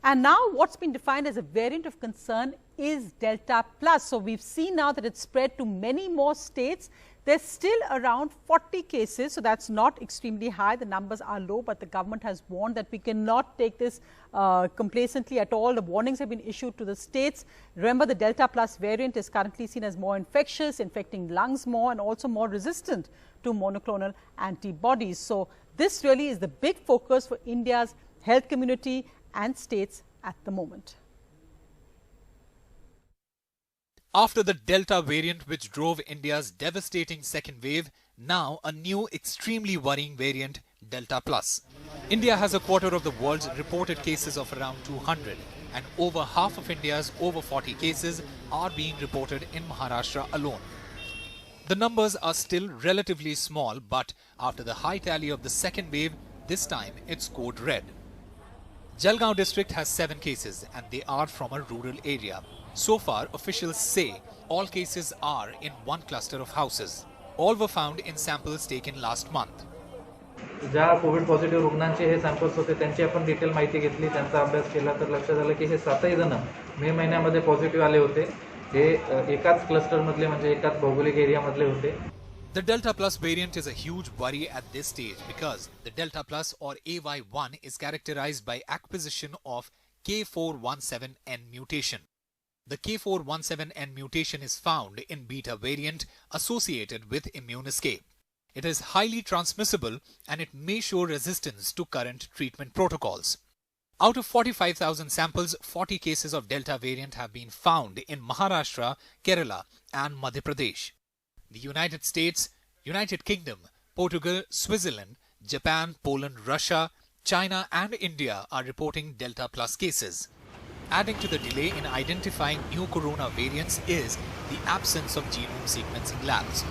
And now what's been defined as a variant of concern is Delta Plus. So we've seen now that it's spread to many more states. There's still around 40 cases, so that's not extremely high. The numbers are low, but the government has warned that we cannot take this complacently at all. The warnings have been issued to the states. Remember, the Delta Plus variant is currently seen as more infectious, infecting lungs more, and also more resistant to monoclonal antibodies. So this really is the big focus for India's health community and states at the moment. After the Delta variant, which drove India's devastating second wave, now a new extremely worrying variant, Delta Plus. India has a quarter of the world's reported cases of around 200, and over half of India's over 40 cases are being reported in Maharashtra alone. The numbers are still relatively small, but after the high tally of the second wave, this time it's code red. Jalgaon district has 7 cases, and they are from a rural area. So far, officials say all cases are in one cluster of houses. All were found in samples taken last month. ज्या Covid positive रुग्णांचे हे samples होते त्यांची आपण detail माहिती घेतली, त्यांचा अभ्यास केला, तर लक्षात आलं की हे 7ही जण मे महिन्यामध्ये पॉझिटिव्ह आले होते. हे एकाच क्लस्टर मधले म्हणजे एकाच भौगोलिक एरिया मधले होते. The Delta Plus variant is a huge worry at this stage because the Delta Plus or AY1 is characterized by acquisition of K417N mutation. The K417N mutation is found in beta variant associated with immune escape. It is highly transmissible and it may show resistance to current treatment protocols. Out of 45,000 samples, 40 cases of Delta variant have been found in Maharashtra, Kerala and Madhya Pradesh. The United States, United Kingdom, Portugal, Switzerland, Japan, Poland, Russia, China and India are reporting Delta Plus cases. Adding to the delay in identifying new corona variants is the absence of genome sequencing labs.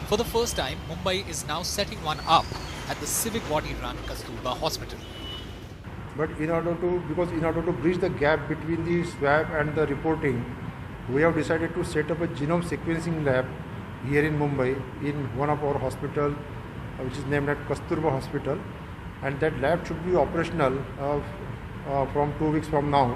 For the first time, Mumbai is now setting one up at the civic body-run Kasturba Hospital. But in order to bridge the gap between the swab and the reporting, we have decided to set up a genome sequencing lab here in Mumbai in one of our hospital, which is named at Kasturba Hospital, and that lab should be operational from 2 weeks from now.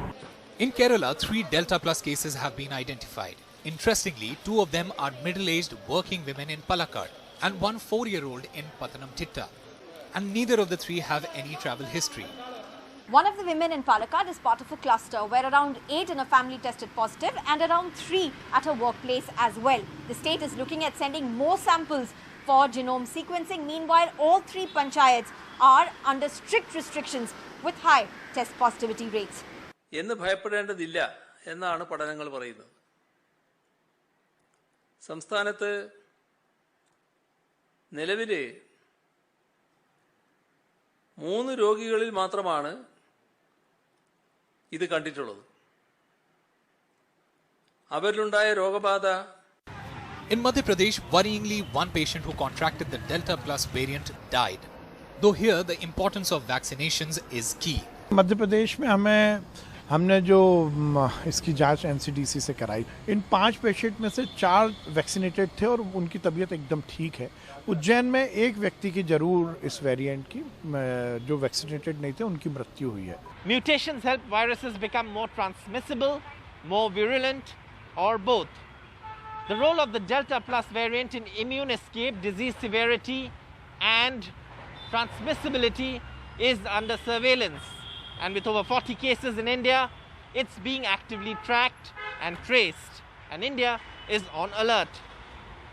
In Kerala, 3 Delta Plus cases have been identified. Interestingly, 2 of them are middle-aged working women in Palakkad and 1 4-year-old in Pathanamthitta. And neither of the 3 have any travel history. One of the women in Palakkad is part of a cluster where around 8 in a family tested positive and around 3 at her workplace as well. The state is looking at sending more samples for genome sequencing. Meanwhile, all 3 panchayats are under strict restrictions with high test positivity rates. എന്ന് ഭയപ്പെടേണ്ടതില്ല എന്നാണ് പഠനങ്ങൾ പറയുന്നത്. സംസ്ഥാനത്ത് നിലവിൽ 3 രോഗികളിൽ മാത്രമാണ് ഇത് കണ്ടിട്ടുള്ളത്. അവരിലുണ്ടായ രോഗബാധ. In Madhya Pradesh, worryingly, one patient who contracted the Delta Plus variant died. Though here, the importance of vaccinations is key. Madhya Pradesh में हमने जो इसकी जांच एनसीडीसी से कराई, इन 5 पेशेंट में से 4 वैक्सीनेटेड थे और उनकी तबीयत एकदम ठीक है. उज्जैन में एक व्यक्ति की जरूर इस वेरिएंट की, जो वैक्सीनेटेड नहीं थे, उनकी मृत्यु हुई है. Mutations help viruses become more transmissible, more virulent, or both. The role of the Delta Plus variant in immune escape, disease severity, and transmissibility is under surveillance. And with over 40 cases in India, it's being actively tracked and traced. And India is on alert.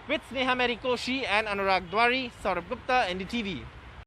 With Sneha Merikoshi and Anurag Dwari, Saurabh Gupta, NDTV.